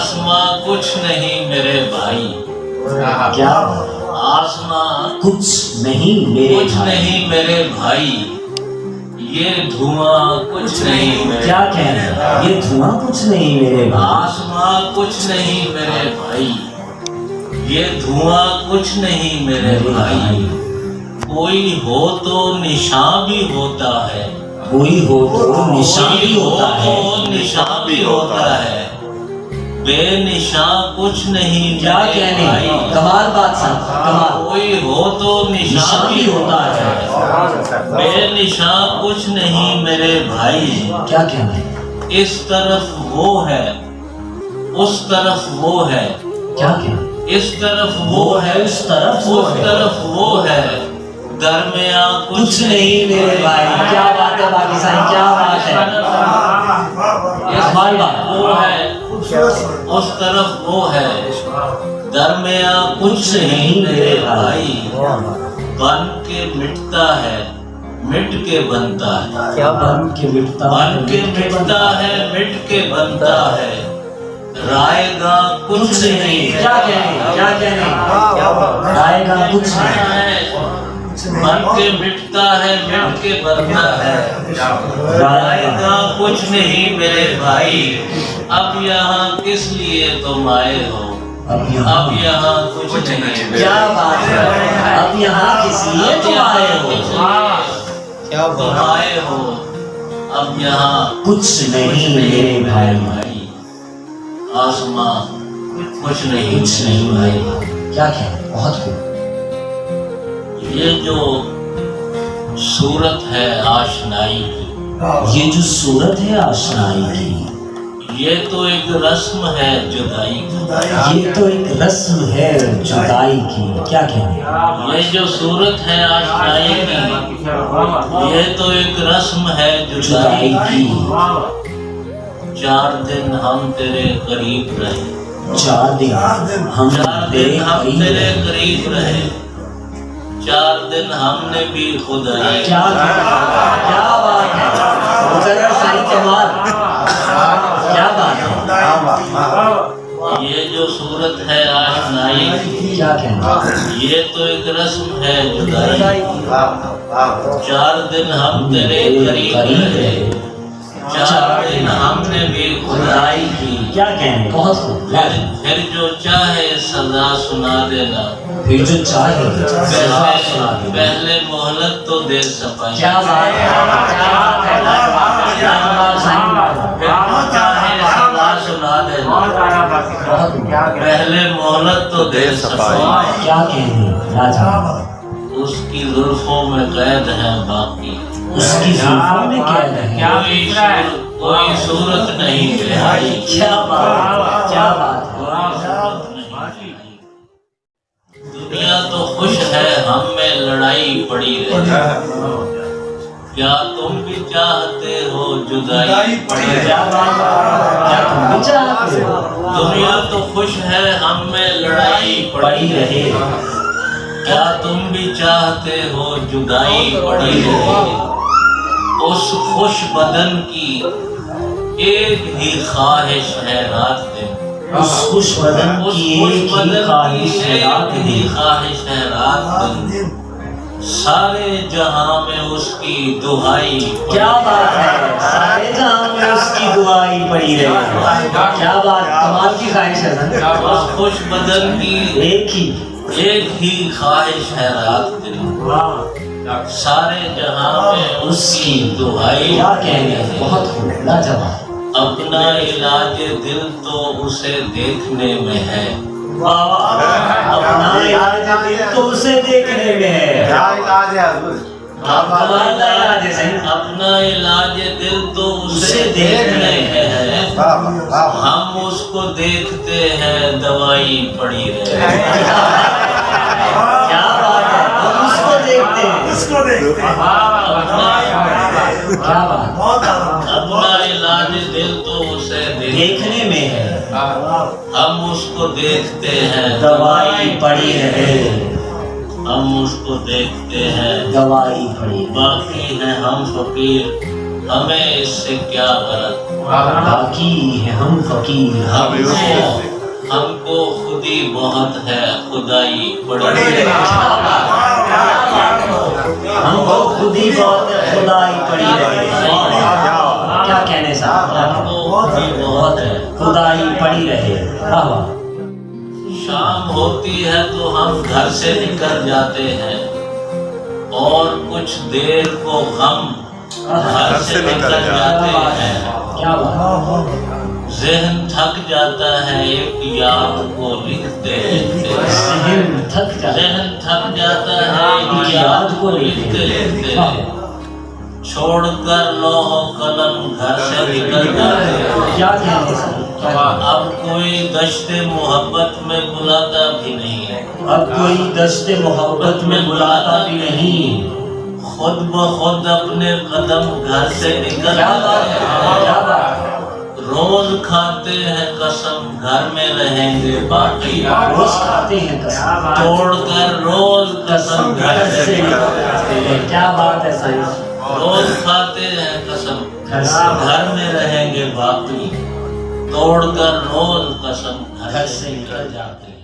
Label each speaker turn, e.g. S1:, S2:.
S1: آسماں کچھ نہیں میرے بھائی،
S2: کیا
S1: آسماں
S2: کچھ نہیں میرے
S1: کچھ نہیں میرے بھائی، یہ دھواں کچھ نہیں میرے،
S2: کیا کہہ رہے ہیں؟ یہ دھواں کچھ نہیں میرے بھائی،
S1: آسماں کچھ نہیں میرے بھائی، یہ دھواں کچھ نہیں میرے بھائی، کوئی ہو تو نشاں بھی ہوتا ہے،
S2: کوئی ہو تو نشان بھی ہوتا ہے،
S1: نشاں بھی ہوتا ہے، بے نشاں کچھ نہیں
S2: کیا
S1: میرے
S2: کہنے
S1: بھائی،
S2: کمال بات صاحب کمال،
S1: کوئی ہو تو نشاں بھی ہوتا ہے، بے نشاں کچھ نہیں میرے بھائی،
S2: کیا کہنا ہے؟
S1: اس طرف وہ ہے اس طرف وہ ہے،
S2: کیا کہنا ہے؟
S1: اس طرف وہ ہے
S2: اس طرف وہ ہے،
S1: اس طرف وہ ہے، درمیاں
S2: کچھ نہیں میرے بھائی، کیا بات ہے باقی صاحب، کیا بات ہے، کمال بات،
S1: وہ ہے اس طرف وہ ہے، درمیاں کچھ نہیں میرے بھائی، بن کے مٹتا ہے مٹ کے بنتا ہے،
S2: کیا بن کے مٹتا
S1: بن کے مٹتا ہے مٹ کے بنتا ہے، رائے گا کچھ نہیں،
S2: کیا کہنے کیا کہنے رائے گا کچھ نہیں،
S1: بن کے مٹتا ہے مٹ کے بنتا ہے، رائے گا کچھ نہیں میرے بھائی، اب یہاں کس لیے تم آئے ہو، اب یہاں کچھ نہیں،
S2: کیا بات ہے، اب یہاں کس لیے تم آئے ہو،
S1: تم آئے ہو، اب یہاں
S2: کچھ نہیں میرے بھائی،
S1: آسماں کچھ نہیں
S2: کچھ نہیں میرے بھائی، کیا کہنے بہت خوب،
S1: یہ جو صورت ہے آشنائی کی،
S2: یہ جو صورت ہے آشنائی کی،
S1: یہ تو ایک رسم ہے جدائی کی،
S2: یہ تو ایک رسم ہے جدائی کی، کیا کہنے
S1: یہ جو صورت ہے آشنائی کی، یہ تو ایک رسم ہے جدائی کی، 4 دن ہم تیرے قریب رہے،
S2: 4 دن ہم
S1: 4 دن ہم تیرے قریب رہے، 4 دن ہم نے بھی خدائی،
S2: کیا بات ہے، مقرر صحیح کمال، کیا بات ہے،
S1: یہ جو صورت ہے آشنائی کی،
S2: کیا کہنا
S1: یہ تو ایک رسم ہے جدائی کی، 4 دن ہم تیرے قریب رہے، 4 دن ہم نے بھی خدائی کی،
S2: کیا کہنے بہت خوب،
S1: پھر جو چاہے سزا سنا دینا،
S2: پھر جو چاہے سزا سنا دے،
S1: پہلے مہلت تو دے صفائی،
S2: کیا بات ہے، کیا بات ہے، کیا کمال صحیح،
S1: پھر جو چاہے سزا سنا دینا،
S2: بہت خوب،
S1: پہلے مہلت تو دے صفائی،
S2: کیا کہنے راجا،
S1: اس کی زلفوں میں قید ہیں باقی،
S2: اس کی زلفوں میں قید ہے،
S1: کوئی صورت نہیں رہائی،
S2: کیا بات، کیا بات ہے،
S1: دنیا تو خوش ہے ہم میں لڑائی پڑی رہے، کیا تم بھی چاہتے ہو جدائی پڑی رہے،
S2: کیا بات ہے، کیا تم بھی چاہتے ہو،
S1: دنیا تو خوش ہے ہم میں لڑائی
S2: پڑی رہے،
S1: کیا تم بھی چاہتے ہو جدائی پڑی رہے، اس خوش بدن کی ایک ہی خواہش ہے رات دن،
S2: اس خوش بدن کی ایک ہی خواہش ہے رات
S1: ایک ہی خواہش ہے رات دن، سارے جہاں میں اس کی دعائی،
S2: کیا بات ہے، سارے جہاں میں اس کی دعائی پڑی رہے، کیا بات، کمال کی خواہش ہے نا،
S1: اس خوش بدن کی
S2: ایک
S1: ہی خواہش ہے رات دن، سارے جہاں میں اس کی دعائی،
S2: کیا کہنے بہت خوب، لاجواب،
S1: اپنا علاج دل تو اسے دیکھنے میں ہے،
S2: اپنا علاج دل تو اسے دیکھنے میں ہے، کمال کا علاج ہے صحیح،
S1: اپنا علاج دل تو اسے دیکھنے میں ہے، ہم اس کو دیکھتے ہیں دوائی پڑی رہے،
S2: کیا بات ہے، ہم اس کو دیکھتے ہیں، کیا بات،
S1: اپنا علاج دل تو اسے
S2: دیکھنے میں ہے،
S1: ہم اس کو دیکھتے ہیں
S2: دوائی پڑی رہے،
S1: ہم اس کو دیکھتے ہیں
S2: دوائی پڑی،
S1: باقی ہیں ہم فقیر ہمیں اس سے کیا غلط،
S2: باقی ہے ہم فقیر،
S1: ہم کو خودی بہت ہے، خدائی بڑی ہے،
S2: ہم کو خود ہی بہت خدائی پڑی رہے، کیا کہنے صاحب،
S1: ہم کو خودی بہت ہے۔
S2: خدائی پڑی رہے۔ واہ واہ۔
S1: شام ہوتی ہے تو ہم گھر سے نکل جاتے ہیں، اور کچھ دیر کو غم گھر سے نکل جاتے ہیں،
S2: کیا بات،
S1: ذہن تھک جاتا ہے ایک یاد کو لکھتے لکھتے،
S2: ذہن تھک جاتا ہے
S1: ذہن تھک جاتا ہے ایک یاد کو لکھتے لکھتے، چھوڑ کر لوح و قلم گھر سے نکل جاتے ہیں،
S2: کیا کہنے صاحب،
S1: اب کوئی دشت محبت میں بلاتا بھی نہیں،
S2: اب کوئی دست محبت میں بلاتا بھی نہیں،
S1: خود بخود اپنے قدم گھر سے نکل
S2: کیا
S1: جاتے
S2: بات ہے،
S1: ہیں،
S2: کیا بات ہے،
S1: روز کھاتے ہیں قسم گھر میں رہیں گے باقی،
S2: روز کھاتے ہیں قسم،
S1: توڑ کر روز قسم گھر سے
S2: نکلتے ہیں، کیا بات ہے صاحب،
S1: روز کھاتے ہیں قسم
S2: گھر سے،
S1: گھر میں رہیں گے باقی، توڑ کر روز قسم
S2: گھر سے نکل جاتے ہیں۔